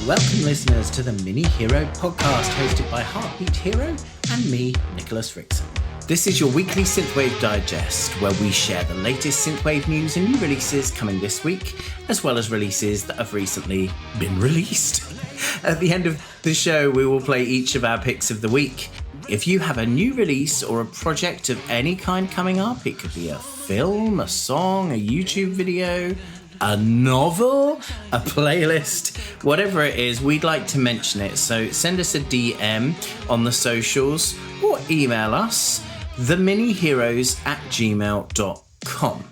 Welcome, listeners, to the Mini Hero podcast, hosted by Heartbeathero and me, Nicolas Rixon. This is your weekly synthwave digest, where we share the latest synthwave news and new releases coming this week, as well as releases that have recently been released. At the end of the show, we will play each of our picks of the week. If you have a new release or a project of any kind coming up, it could be a film, a song, a YouTube video, a novel, a playlist, whatever it is, we'd like to mention it. So send us a DM on the socials or email us, theminiheroes@gmail.com.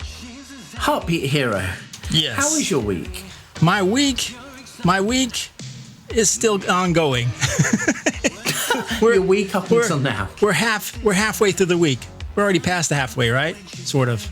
Heartbeathero. Yes. How is your week? My week is still ongoing. Your week up until now. We're halfway through the week. We're already past the halfway, right? Sort of.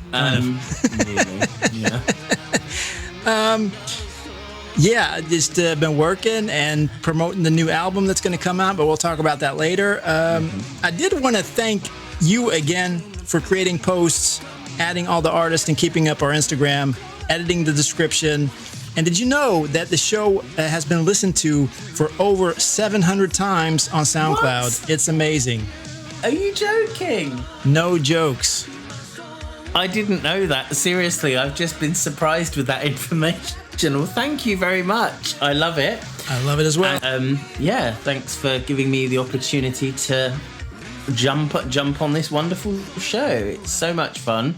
Yeah, just been working and promoting the new album that's going to come out, but we'll talk about that later. I did want to thank you again for creating posts, adding all the artists and keeping up our Instagram, editing the description. And did you know that the show has been listened to for over 700 times on SoundCloud? What? It's amazing. Are you joking? No jokes. I didn't know that. Seriously, I've just been surprised with that information. Well, thank you very much. I love it. I love it as well. Yeah, thanks for giving me the opportunity to jump on this wonderful show. It's so much fun.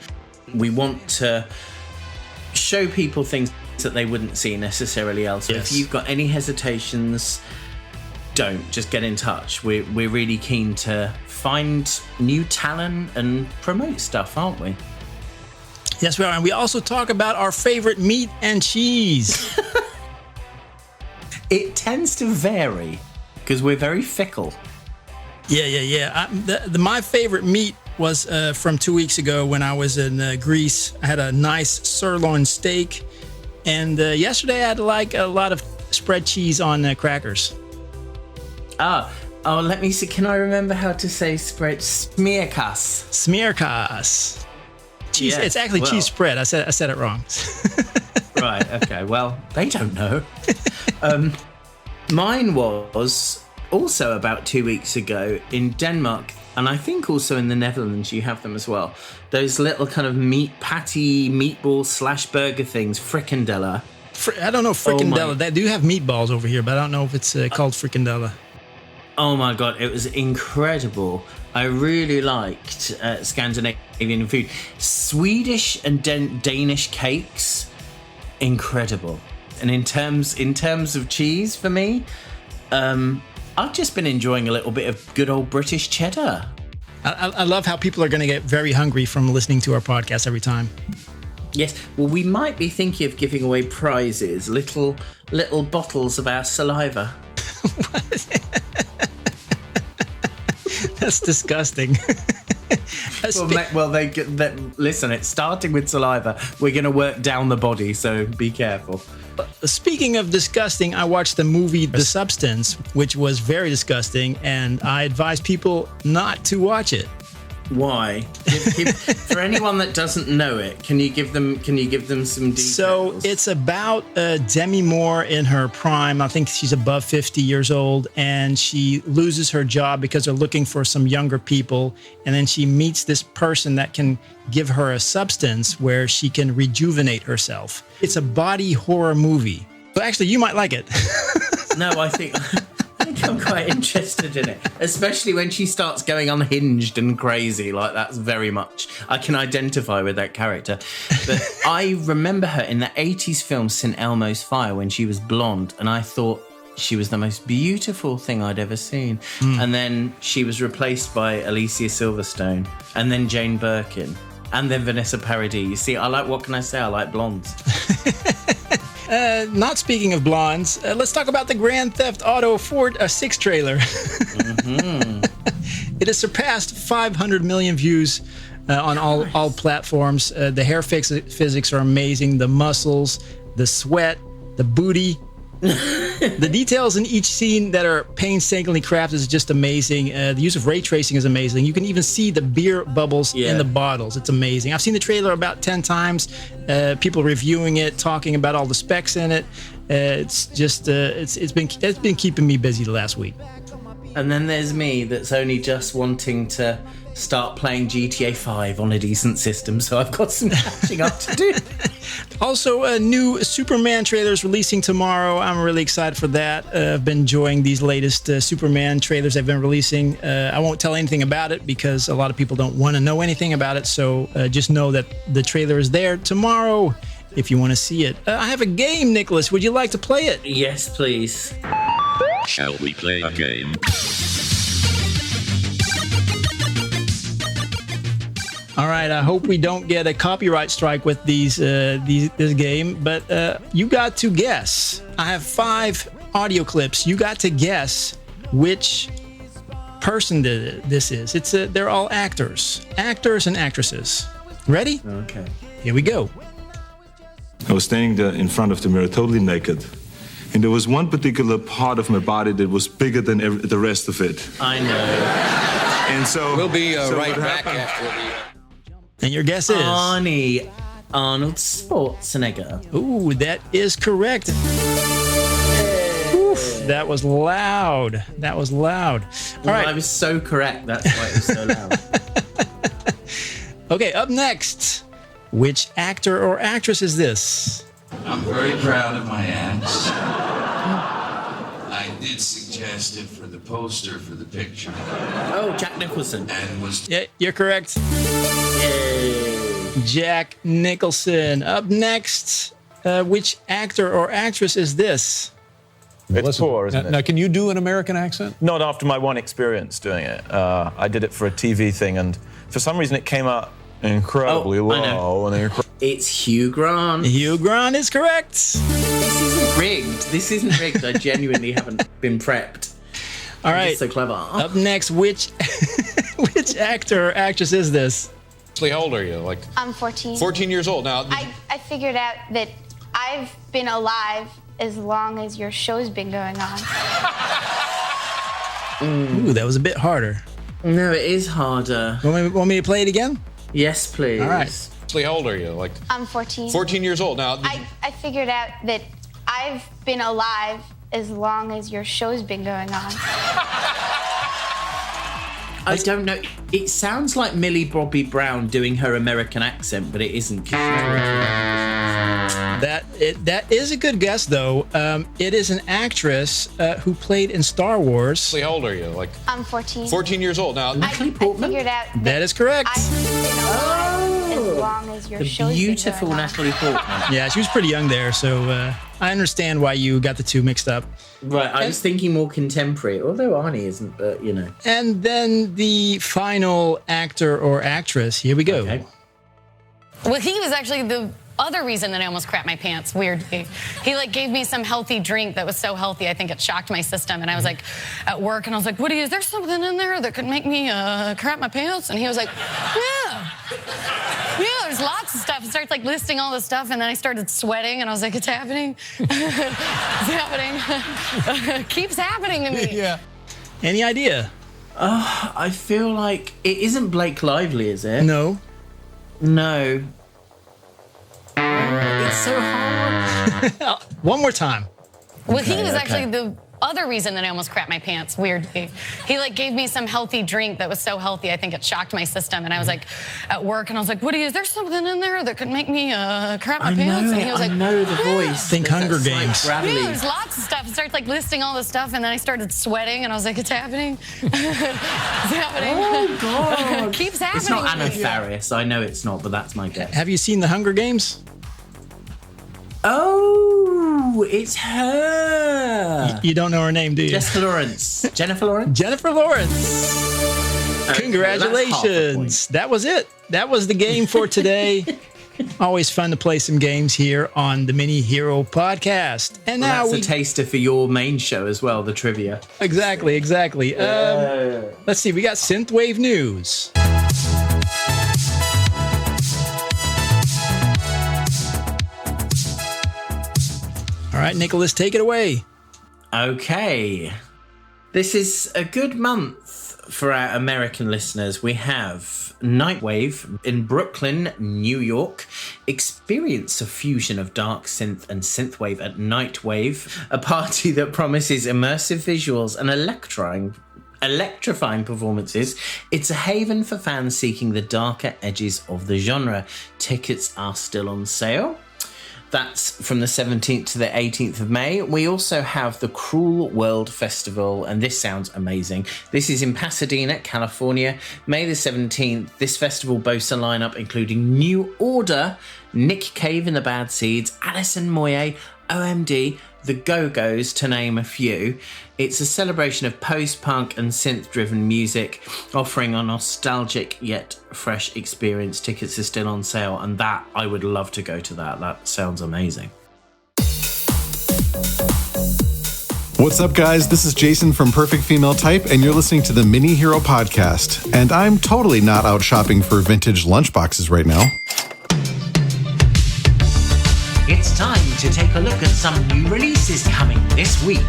We want to show people things that they wouldn't see necessarily elsewhere. Yes. If you've got any hesitations, don't. Just get in touch. We're really keen to find new talent and promote stuff, aren't we? Yes, we are. And we also talk about our favorite meat and cheese. It tends to vary because we're very fickle. Yeah. My favorite meat was from 2 weeks ago when I was in Greece. I had a nice sirloin steak. And yesterday I had like a lot of spread cheese on crackers. Oh, let me see. Can I remember how to say spread? Smearkas. Smearkas. Cheese. Yes, it's actually cheese spread. I said it wrong. Right. Okay. Well, they don't know. Mine was also about 2 weeks ago in Denmark, and I think also in the Netherlands you have them as well. Those little kind of meat patty, meatball / burger things, frikandella. I don't know frikandella. They do have meatballs over here, but I don't know if it's called frikandella. Oh my God, it was incredible. I really liked Scandinavian food. Swedish and Danish cakes, incredible. And in terms of cheese for me, I've just been enjoying a little bit of good old British cheddar. I love how people are going to get very hungry from listening to our podcast every time. Yes, well, we might be thinking of giving away prizes, little bottles of our saliva. That's disgusting. Listen, it's starting with saliva. We're going to work down the body, so be careful. Speaking of disgusting, I watched the movie The Substance, which was very disgusting, and I advise people not to watch it. Why? For anyone that doesn't know it, can you give them some details? So it's about Demi Moore in her prime. I think she's above 50 years old, and she loses her job because they're looking for some younger people. And then she meets this person that can give her a substance where she can rejuvenate herself. It's a body horror movie. So actually, you might like it. No, I think I'm quite interested in it, especially when she starts going unhinged and crazy. Like, that's very much, I can identify with that character. But I remember her in the 80s film St. Elmo's Fire when she was blonde, and I thought she was the most beautiful thing I'd ever seen. And then she was replaced by Alicia Silverstone, and then Jane Birkin, and then Vanessa Paradis. You see, what can I say? I like blondes. Not speaking of blondes, let's talk about the Grand Theft Auto 6 trailer. It has surpassed 500 million views on all platforms. The hair physics are amazing. The muscles, the sweat, the booty. The details in each scene that are painstakingly crafted is just amazing. The use of ray tracing is amazing. You can even see the beer bubbles in the bottles. It's amazing. I've seen the trailer about 10 times. People reviewing it, talking about all the specs in it. It's just it's been keeping me busy the last week. And then there's me that's only just wanting to start playing GTA 5 on a decent system, so I've got some catching up to do. Also, a new Superman trailers releasing tomorrow. I'm really excited for that. I've been enjoying these latest Superman trailers they've been releasing. I won't tell anything about it because a lot of people don't want to know anything about it, so just know that the trailer is there tomorrow if you want to see it. I have a game, Nicolas. Would you like to play it? Yes, please. Shall we play a game? All right, I hope we don't get a copyright strike with this game, but you got to guess. I have 5 audio clips. You got to guess which person this is. They're all actors and actresses. Ready? Okay. Here we go. I was standing there in front of the mirror, totally naked. And there was one particular part of my body that was bigger than the rest of it. I know. And so... We'll be so right what back happened- after the... And your guess is? Arnold Schwarzenegger. Ooh, that is correct. Oof, that was loud. That was loud. All right. I was so correct. That's why it was so loud. Okay, up next. Which actor or actress is this? I'm very proud of my acts. I did suggest it for the poster for the picture Oh, Jack Nicholson. and was Yeah, you're correct. Yay. Jack Nicholson. Up next. Which actor or actress is this? It's poor, isn't it? Now, can you do an American accent? Not after my one experience doing it. I did it for a TV thing, and for some reason it came out incredibly Oh, I know. low. And It's Hugh Grant. Hugh Grant is correct. This isn't rigged. This isn't rigged. I genuinely haven't been prepped. All I'm right. just so clever. Up next, which actor or actress is this? How old are you? Like I'm 14. 14 years old. Now, I figured out that I've been alive as long as your show's been going on. Ooh, that was a bit harder. No, it is harder. Want me to play it again? Yes, please. All right. how old are you? Like I'm 14. 14 years old. Now, I figured out that I've been alive as long as your show's been going on. I don't know. It sounds like Millie Bobby Brown doing her American accent, but it isn't. That is a good guess, though. It is an actress who played in Star Wars. how old are you? Like I'm 14. 14 years old. Now, I figured out That is correct. I've been alive as long as your The show's beautiful been going on. Natalie Portman. Yeah, she was pretty young there, so I understand why you got the two mixed up. Right, I was thinking more contemporary, although Arnie isn't, but you know. And then the final actor or actress. Here we go. Okay. Well, he was actually the other reason that I almost crapped my pants, weirdly. He gave me some healthy drink that was so healthy, I think it shocked my system. And I was like at work and I was like, Woody, is there something in there that could make me crap my pants? And he was like, yeah, there's lots of stuff. He starts listing all this stuff and then I started sweating and I was like, it's happening. It's happening. Keeps happening to me. yeah. Any idea? I feel like it isn't Blake Lively, is it? No. No. It's so hard. One more time. Well, he was actually the other reason that I almost crapped my pants, weirdly. He gave me some healthy drink that was so healthy, I think it shocked my system. And I was at work and I was like, Woody, is there something in there that could make me crap my pants? And he was like, I know the voice. Think There's Hunger that slight Games. gravelly- yeah, there's lots of stuff. He starts listing all this stuff and then I started sweating and I was like, it's happening. It's happening. Oh, God. Keeps happening. It's not Anna Faris. I know it's not, but that's my guess. Have you seen The Hunger Games? Oh, it's her. You don't know her name, do you? Jessica Lawrence. Jennifer Lawrence? Jennifer Lawrence. Congratulations. That was it. That was the game for today. Always fun to play some games here on the Mini Hero podcast. And Well, now that's we a taster for your main show as well, the trivia. exactly. Let's see. We got synthwave news. All right, Nicolas, take it away. Okay. This is a good month for our American listeners. We have NightWav in Brooklyn, New York. Experience a fusion of dark synth and synthwave at NightWav, a party that promises immersive visuals and electrifying performances. It's a haven for fans seeking the darker edges of the genre. Tickets are still on sale. That's from the 17th to the 18th of May. We also have the Cruel World Festival, and this sounds amazing. This is in Pasadena, California, May the 17th. This festival boasts a lineup including New Order, Nick Cave and the Bad Seeds, Alison Moyet, OMD, The Go-Go's, to name a few. It's a celebration of post-punk and synth-driven music, offering a nostalgic yet fresh experience. Tickets are still on sale, and that, I would love to go to that. That sounds amazing. What's up, guys? This is Jason from Perfect Female Type, and you're listening to the Mini Hero Podcast. And I'm totally not out shopping for vintage lunchboxes right now. It's time to take a look at some new releases coming this week.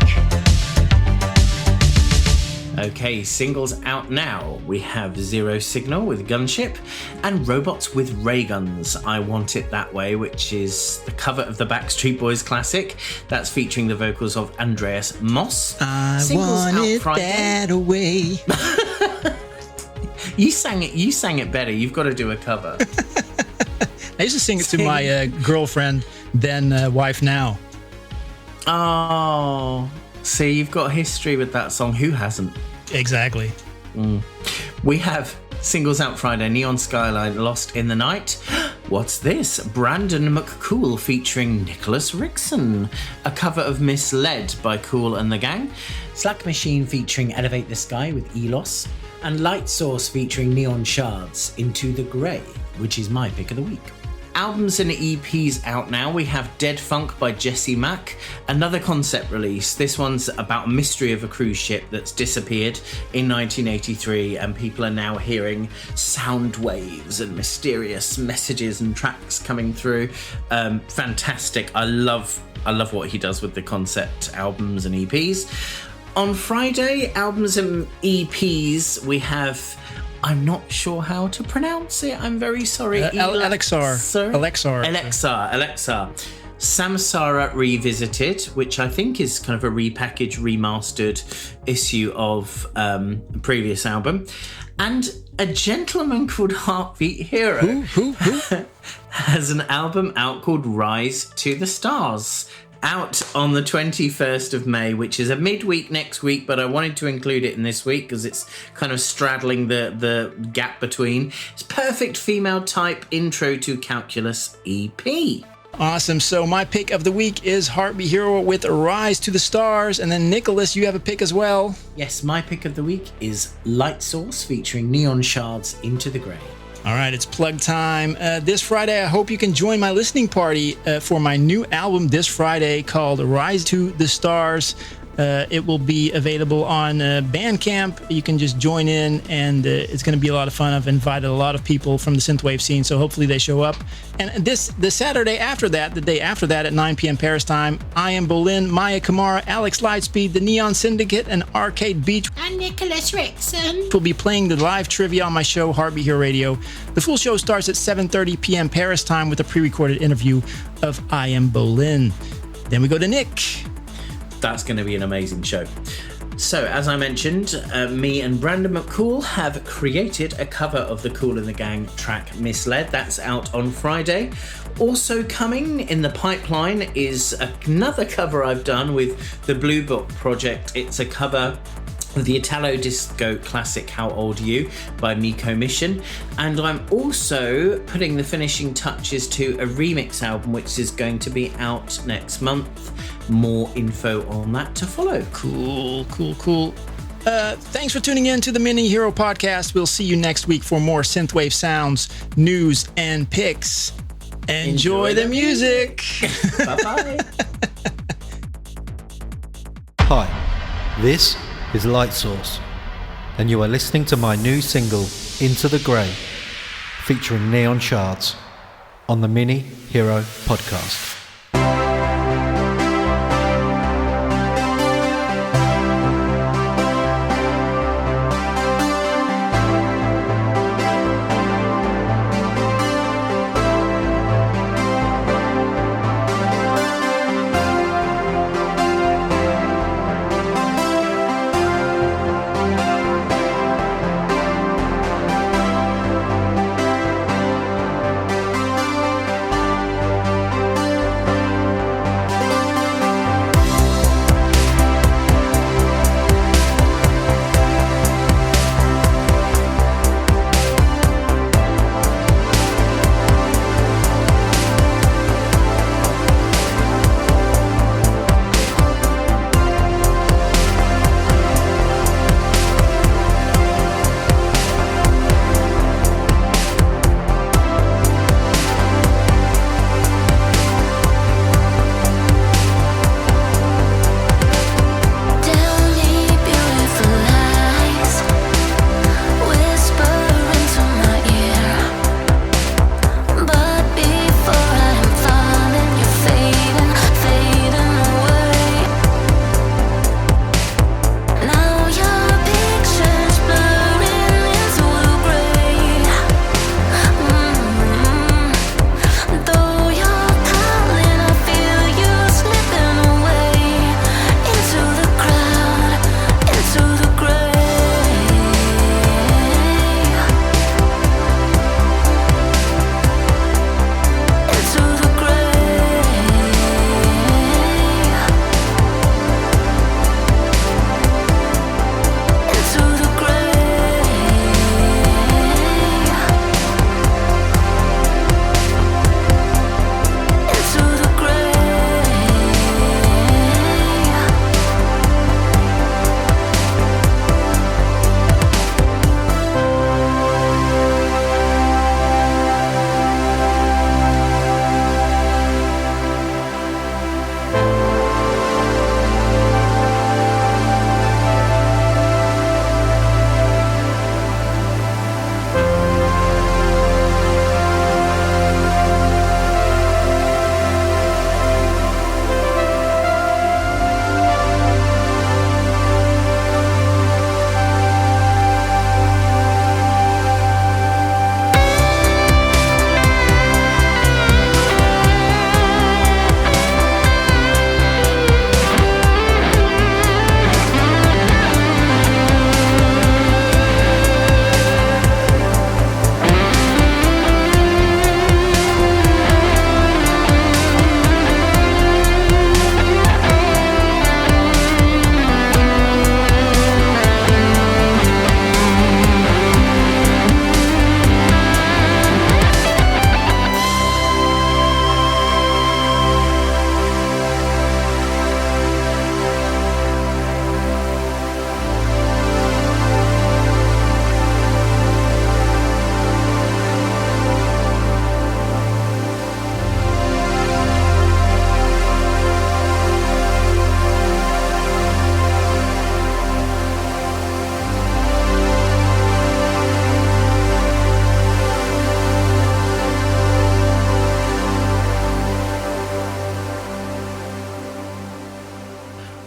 Okay, singles out now. We have Zero Signal with Gunship and Robots with Rayguns, I Want It That Way, which is the cover of the Backstreet Boys classic. That's featuring the vocals of Andreas Moss. I singles want out it Friday. that way. You sang it better. You've got to do a cover. I used to sing it to my girlfriend, then wife now. Oh, see, you've got history with that song. Who hasn't? Exactly. We have singles out Friday, Neon Skyline, Lost in the Night. What's this? Brandon McCool featuring Nicolas Rixon. A cover of Mislead by Cool and the Gang. Slackmachine featuring Elevate the Sky with Ilus. And LightSource featuring Neon Shards, Into the Grey, which is my pick of the week. Albums and EPs out now. We have Deadfunk by Jessie, Mach, another concept release. This one's about a mystery of a cruise ship that's disappeared in 1983, and people are now hearing sound waves and mysterious messages and tracks coming through. Fantastic. I love what he does with the concept albums and EPs. On Friday, albums and EPs, we have... I'm not sure how to pronounce it. I'm very sorry. eLxAR. eLxAR. Samsara Revisited, which I think is kind of a repackaged, remastered issue of a previous album. And a gentleman called Heartbeathero who? has an album out called Rise to the Stars. Out on the 21st of May, which is a midweek next week, but I wanted to include it in this week because it's kind of straddling the gap between. It's perfect female type intro to calculus EP. Awesome. So my pick of the week is Heartbeathero with Rise to the Stars. And then Nicolas, you have a pick as well. Yes, my pick of the week is LightSource featuring Neon Shards, Into the Grey. All right, it's plug time. This Friday, I hope you can join my listening party for my new album this Friday called Rise to the Stars. It will be available on Bandcamp. You can just join in, and it's going to be a lot of fun. I've invited a lot of people from the synthwave scene, so hopefully they show up. And the Saturday after that, the day after that at 9 p.m. Paris time, I Am Bolin, Maya Kamara, Alex Lightspeed, The Neon Syndicate, and Arcade Beach, and Nicolas Rixon will be playing the live trivia on my show, Heartbeathero Radio. The full show starts at 7:30 p.m. Paris time with a pre-recorded interview of I Am Bolin. Then we go to Nick. That's going to be an amazing show. So, as I mentioned, me and Brandon McCool have created a cover of the Cool and the Gang track Mislead. That's out on Friday. Also coming in the pipeline is another cover I've done with the Blue Book project. It's a cover of the Italo disco classic How Old Are You by Miko Mission, and I'm also putting the finishing touches to a remix album which is going to be out next month. More info on that to follow. Cool. Thanks for tuning in to the Mini Hero Podcast. We'll see you next week for more synthwave sounds, news, and picks. Enjoy the music. Bye-bye. Hi, this is LightSource, and you are listening to my new single, Into the Grey, featuring Neon Shards, on the Mini Hero Podcast.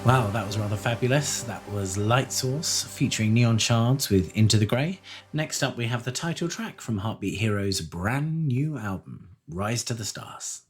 Wow, that was rather fabulous. That was LightSource featuring Neon Shards with Into the Grey. Next up, we have the title track from Heartbeathero's brand new album, Rise to the Stars.